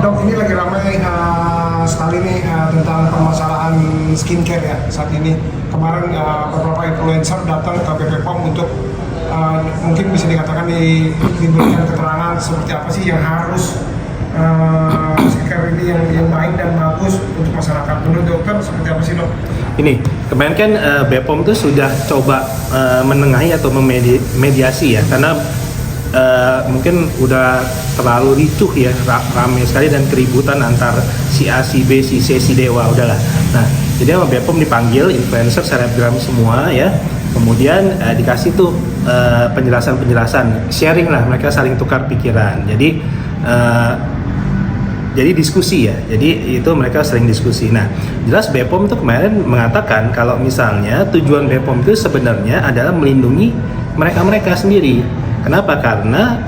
Dok, ini lagi ramai sekali nih tentang permasalahan skincare ya saat ini. Kemarin beberapa influencer datang ke BPOM untuk mungkin bisa dikatakan diberikan keterangan seperti apa sih yang harus skincare ini yang baik dan bagus untuk masyarakat. Menurut dokter seperti apa sih, Dok? Ini kemarin kan BPOM tuh sudah coba menengahi atau memediasi ya, karena mungkin udah terlalu ricuh ya, ramai sekali dan keributan antar si A, si B, si C, si D, wah udahlah. Nah, jadi sama BPOM dipanggil influencer selebgram semua ya, kemudian dikasih tuh penjelasan, sharing lah, mereka saling tukar pikiran. Jadi diskusi ya, jadi itu mereka sering diskusi. Nah, jelas BPOM tuh kemarin mengatakan kalau misalnya tujuan BPOM itu sebenarnya adalah melindungi mereka sendiri. Kenapa? Karena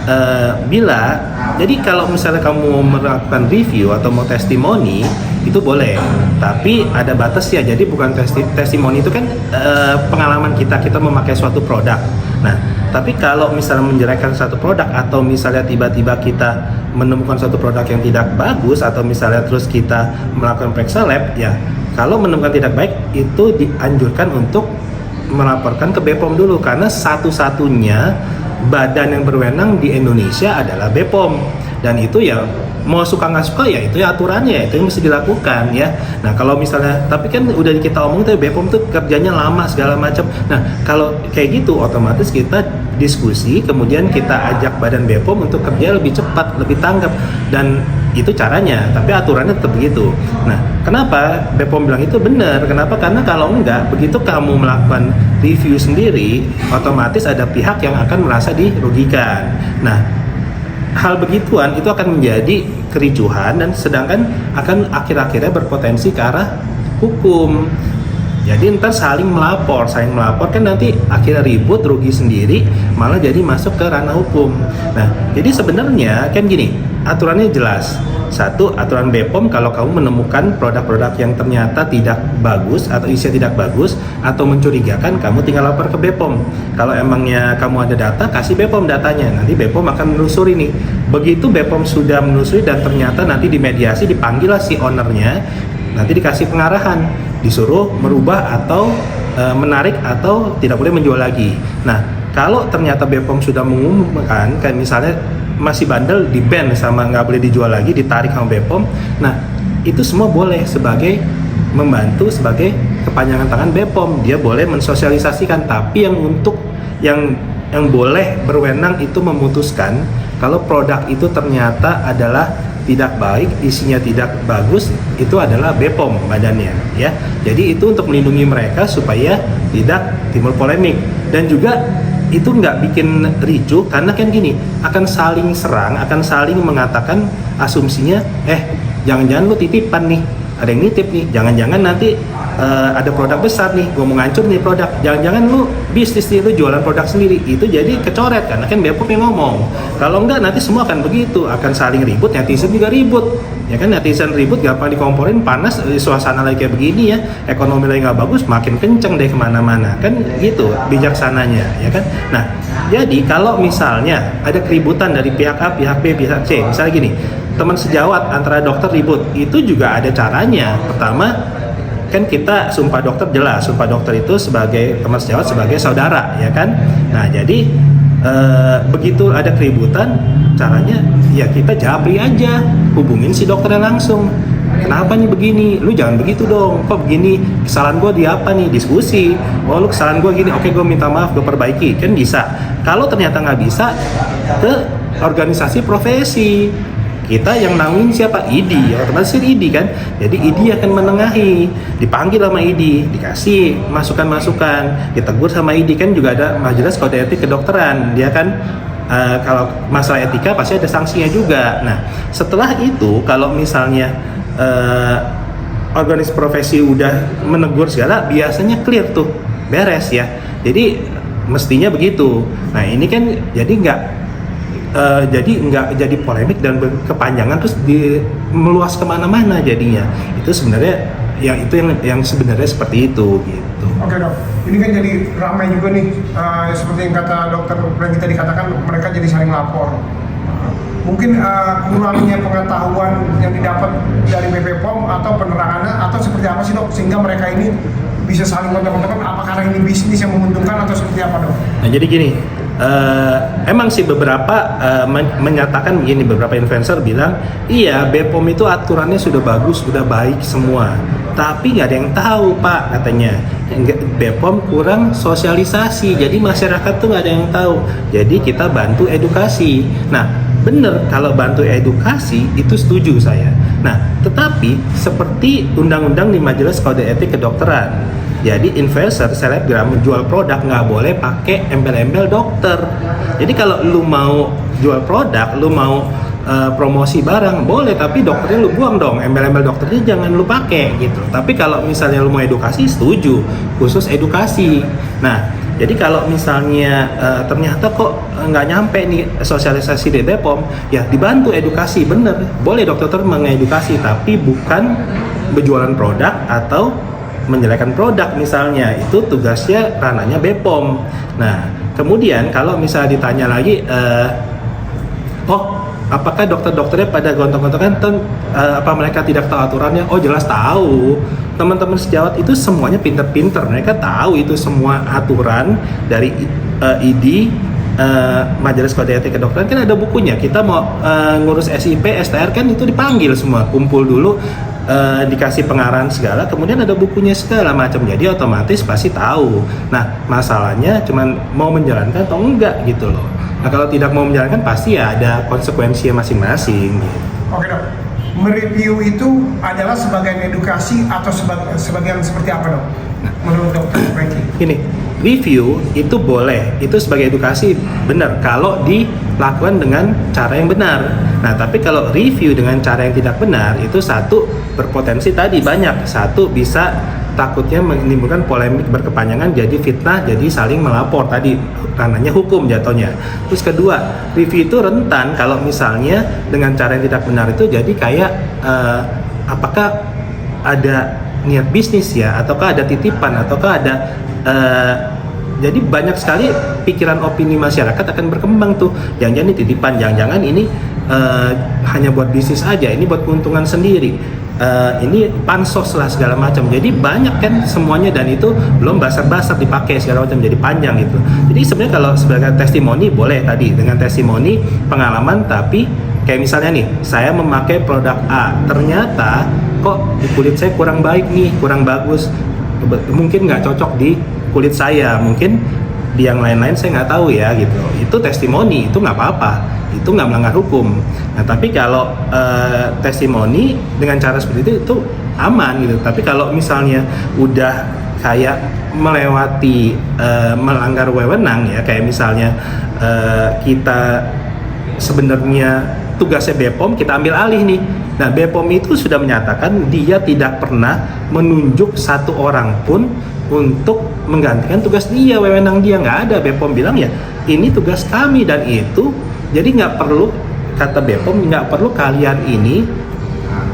jadi kalau misalnya kamu melakukan review atau mau testimoni itu boleh, tapi ada batas ya. Jadi bukan testimoni itu kan pengalaman kita memakai suatu produk. Nah, tapi kalau misalnya menjelekkan satu produk atau misalnya tiba-tiba kita menemukan suatu produk yang tidak bagus atau misalnya terus kita melakukan periksa lab ya, kalau menemukan tidak baik itu dianjurkan untuk melaporkan ke BPOM dulu, karena satu-satunya badan yang berwenang di Indonesia adalah BPOM, dan itu ya mau suka nggak suka ya itu ya aturannya, itu yang mesti dilakukan ya. Nah kalau misalnya, tapi kan udah kita omong tuh BPOM tuh kerjanya lama segala macam. Nah kalau kayak gitu otomatis kita diskusi, kemudian kita ajak badan BPOM untuk kerja lebih cepat, lebih tanggap, dan itu caranya, tapi aturannya tetap begitu. Nah, kenapa BPOM bilang itu benar? Kenapa? Karena kalau enggak, begitu kamu melakukan review sendiri, otomatis ada pihak yang akan merasa dirugikan. Nah, hal begituan itu akan menjadi kericuhan dan sedangkan akan akhir-akhirnya berpotensi ke arah hukum. Jadi ntar saling melapor kan nanti akhirnya ribut, rugi sendiri, malah jadi masuk ke ranah hukum. Nah, jadi sebenarnya kan gini, aturannya jelas. Satu, aturan BPOM kalau kamu menemukan produk-produk yang ternyata tidak bagus atau isinya tidak bagus atau mencurigakan, kamu tinggal lapor ke BPOM. Kalau emangnya kamu ada data, kasih BPOM datanya. Nanti BPOM akan menelusuri nih. Begitu BPOM sudah menelusuri dan ternyata nanti dimediasi, dipanggil lah si ownernya, nanti dikasih pengarahan, disuruh merubah atau menarik atau tidak boleh menjual lagi. Nah, kalau ternyata BPOM sudah mengumumkan, kayak misalnya masih bandel, di-ban sama nggak boleh dijual lagi, ditarik sama BPOM, nah itu semua boleh sebagai membantu, sebagai kepanjangan tangan BPOM. Dia boleh mensosialisasikan, tapi yang boleh berwenang itu memutuskan kalau produk itu ternyata adalah tidak baik, isinya tidak bagus, itu adalah BPOM badannya ya. Jadi itu untuk melindungi mereka supaya tidak timbul polemik, dan juga itu nggak bikin ricuh, karena kan gini, akan saling serang, akan saling mengatakan asumsinya, jangan-jangan lu titipan nih, ada yang nitip nih, jangan-jangan nanti ada produk besar nih, gue mau ngancur nih produk, jangan-jangan lu bisnis nih, lu jualan produk sendiri, itu jadi kecoret, karena kan BPOM yang ngomong. Kalau enggak nanti semua akan begitu, akan saling ribut, netizen juga ribut, ya kan, netizen ribut gampang dikomporin, panas, suasana lagi kayak begini ya, ekonomi lagi nggak bagus, makin kenceng deh kemana-mana, kan gitu bijaksananya, ya kan. Nah, jadi kalau misalnya ada keributan dari pihak A, pihak B, pihak C, misalnya gini, teman sejawat antara dokter ribut, itu juga ada caranya. Pertama, kan kita sumpah dokter jelas, sumpah dokter itu sebagai teman sejawat, sebagai saudara, ya kan. Nah, jadi begitu ada keributan, caranya ya kita japri aja, hubungin si dokternya langsung. Kenapa nih begini? Lu jangan begitu dong. Kok begini? Kesalahan gue di apa nih? Diskusi. Oh, lu kesalahan gue gini. Oke, gue minta maaf, gue perbaiki. Kan bisa. Kalau ternyata nggak bisa, ke organisasi profesi. Kita yang nanggung siapa? ID, otomatis ID kan. Jadi ID akan menengahi, dipanggil sama ID, dikasih masukan-masukan, ditegur sama ID, kan juga ada majelis kode etik kedokteran, dia kan kalau masalah etika pasti ada sanksinya juga. Nah, setelah itu kalau misalnya organisasi profesi udah menegur segala, biasanya clear tuh, beres ya. Jadi mestinya begitu. Nah, ini kan jadi nggak jadi polemik dan kepanjangan terus meluas kemana-mana jadinya. Itu sebenarnya yang sebenarnya seperti itu gitu. Oke dok, ini kan jadi ramai juga nih, seperti yang kata dokter yang kita dikatakan mereka jadi saling lapor. Mungkin kurangnya pengetahuan yang didapat dari BP POM atau penerangannya atau seperti apa sih dok, sehingga mereka ini bisa saling kontak-kontakan, apakah ini bisnis yang menguntungkan atau seperti apa dok? Nah jadi gini, emang sih beberapa menyatakan begini, beberapa influencer bilang iya BPOM itu aturannya sudah bagus, sudah baik semua, tapi nggak ada yang tahu pak katanya. BPOM kurang sosialisasi, jadi masyarakat tuh nggak ada yang tahu, jadi kita bantu edukasi. Nah bener, kalau bantu edukasi itu setuju saya. Nah tetapi seperti undang-undang di Majelis Kode Etik Kedokteran, jadi influencer, selebgram menjual produk nggak boleh pakai embel-embel dokter. Jadi kalau lu mau jual produk, lu mau promosi barang boleh, tapi dokternya lu buang dong, embel-embel dokternya jangan lu pakai gitu. Tapi kalau misalnya lu mau edukasi, setuju, khusus edukasi. Nah, jadi kalau misalnya ternyata kok nggak nyampe nih sosialisasi di BPOM, ya dibantu edukasi, bener, boleh dokter mengedukasi, tapi bukan berjualan produk atau menjelekkan produk misalnya, itu tugasnya ranahnya BPOM. Nah, kemudian kalau misalnya ditanya lagi, apakah dokter-dokternya pada gontok-gontokan, apa mereka tidak tahu aturannya? Oh jelas tahu. Teman-teman sejawat itu semuanya pinter-pinter, mereka tahu itu semua aturan dari ID, Majelis Kode Etik Kedokteran kan ada bukunya. Kita mau ngurus SIP, STR kan itu dipanggil semua, kumpul dulu, dikasih pengarahan segala, kemudian ada bukunya segala macam, jadi otomatis pasti tahu. Nah masalahnya cuman mau menjalankan atau enggak gitu loh. Nah kalau tidak mau menjalankan pasti ya ada konsekuensinya masing-masing gitu. Oke dok, mereview itu adalah sebagian edukasi atau sebagian seperti apa dok? Menurut dokter Franky? Gini, review itu boleh, itu sebagai edukasi benar kalau dilakukan dengan cara yang benar. Nah tapi kalau review dengan cara yang tidak benar, itu satu berpotensi tadi banyak, satu bisa takutnya menimbulkan polemik berkepanjangan, jadi fitnah, jadi saling melapor, tadi ranahnya hukum jatuhnya. Terus kedua, review itu rentan kalau misalnya dengan cara yang tidak benar itu jadi kayak apakah ada niat bisnis ya, ataukah ada titipan, ataukah ada jadi banyak sekali pikiran opini masyarakat akan berkembang tuh, jangan-jangan ini titipan, jangan-jangan ini hanya buat bisnis aja, ini buat keuntungan sendiri, ini pansos lah segala macam. Jadi banyak kan semuanya, dan itu belum basar-basar dipakai segala macam, jadi panjang gitu. Jadi sebenarnya kalau sebagai testimoni boleh, tadi dengan testimoni pengalaman, tapi kayak misalnya nih, saya memakai produk A, ternyata kok di kulit saya kurang baik nih, kurang bagus, mungkin nggak cocok di kulit saya, mungkin di yang lain-lain saya nggak tahu ya gitu. Itu testimoni, itu nggak apa-apa, itu nggak melanggar hukum. Nah tapi kalau testimoni dengan cara seperti itu aman gitu. Tapi kalau misalnya udah kayak melewati melanggar wewenang ya, kayak misalnya kita sebenarnya tugasnya BPOM, kita ambil alih nih. Nah BPOM itu sudah menyatakan dia tidak pernah menunjuk satu orang pun untuk menggantikan tugas dia, wewenang dia, nggak ada. BPOM bilang ya ini tugas kami, dan itu jadi nggak perlu, kata BPOM, nggak perlu kalian ini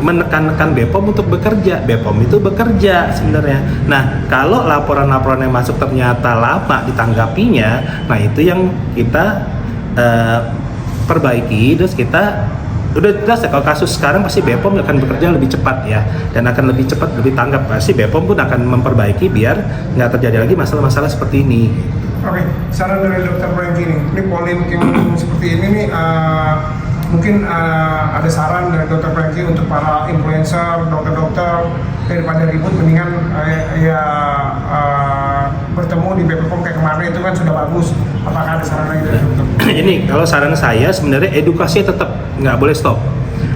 menekan-nekan BPOM untuk bekerja. BPOM itu bekerja sebenarnya. Nah kalau laporan-laporan yang masuk ternyata lama ditanggapinya, nah itu yang kita perbaiki. Terus kita udah jelas ya, kalau kasus sekarang pasti BPOM akan bekerja lebih cepat ya, dan akan lebih cepat, lebih tanggap. Pasti BPOM pun akan memperbaiki biar nggak terjadi lagi masalah-masalah seperti ini. Oke, saran dari Dokter Franky nih, ini polemik yang seperti ini nih, mungkin ada saran dari Dokter Franky untuk para influencer, dokter-dokter, daripada ribut mendingan bertemu di BPOM kayak kemarin itu kan sudah bagus. Apakah ada saran lagi dari dokter? Ini kalau saran saya sebenarnya edukasi tetap nggak boleh stop.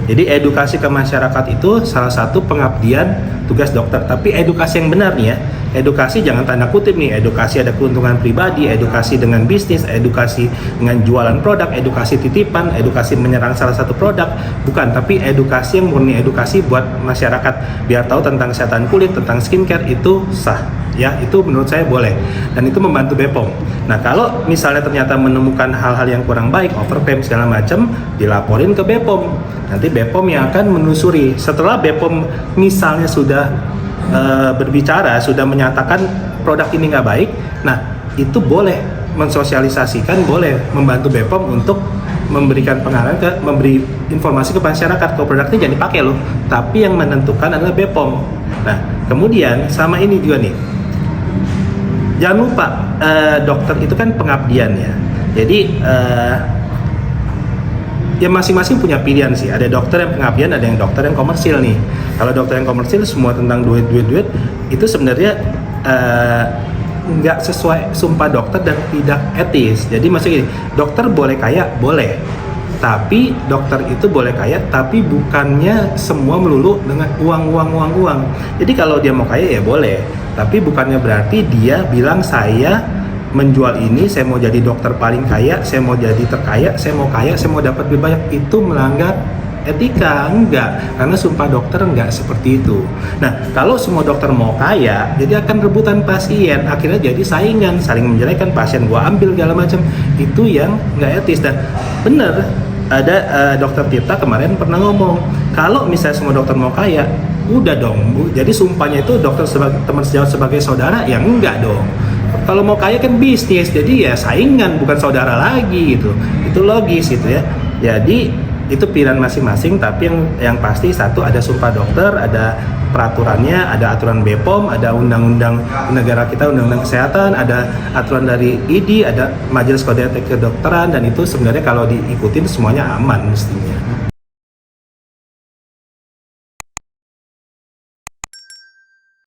Jadi edukasi ke masyarakat itu salah satu pengabdian tugas dokter. Tapi edukasi yang benar nih ya. Edukasi jangan tanda kutip nih, edukasi ada keuntungan pribadi, edukasi dengan bisnis, edukasi dengan jualan produk, edukasi titipan, edukasi menyerang salah satu produk. Bukan, tapi edukasi yang murni edukasi buat masyarakat, biar tahu tentang kesehatan kulit, tentang skincare, itu sah. Ya, itu menurut saya boleh, dan itu membantu BPOM. Nah, kalau misalnya ternyata menemukan hal-hal yang kurang baik, overclaim segala macam, dilaporin ke BPOM. Nanti BPOM yang akan menelusuri. Setelah BPOM misalnya sudah berbicara, sudah menyatakan produk ini nggak baik, nah itu boleh mensosialisasikan, boleh membantu BPOM untuk memberikan pengarahan memberi informasi ke masyarakat kalau produk ini jangan dipakai loh, tapi yang menentukan adalah BPOM. Nah kemudian sama ini juga nih, jangan lupa dokter itu kan pengabdian ya, jadi ya masing-masing punya pilihan sih. Ada dokter yang pengabdian, ada yang dokter yang komersil nih. Kalau dokter yang komersil semua tentang duit itu sebenarnya nggak sesuai sumpah dokter dan tidak etis. Jadi maksudnya gini, dokter boleh kaya, boleh. Tapi dokter itu boleh kaya, tapi bukannya semua melulu dengan uang. Jadi kalau dia mau kaya ya boleh. Tapi bukannya berarti dia bilang saya menjual ini, saya mau jadi dokter paling kaya, saya mau jadi terkaya, saya mau dapat lebih banyak, itu melanggar etika? Enggak, karena sumpah dokter enggak seperti itu. Nah, kalau semua dokter mau kaya, jadi akan rebutan pasien, akhirnya jadi saingan, saling menjelekan, pasien gua ambil segala macam, itu yang enggak etis. Dan bener, ada dokter Tirta kemarin pernah ngomong, kalau misalnya semua dokter mau kaya, udah dong Bu, jadi sumpahnya itu dokter sebagai teman sejawat sebagai saudara, ya enggak dong. Kalau mau kaya kan bisnis, jadi ya saingan bukan saudara lagi gitu. Itu logis gitu ya. Jadi itu pilihan masing-masing, tapi yang pasti satu, ada sumpah dokter, ada peraturannya, ada aturan BPOM, ada undang-undang negara kita, undang-undang kesehatan, ada aturan dari ID, ada Majelis Kode Etik Kedokteran, dan itu sebenarnya kalau diikutin semuanya aman mestinya.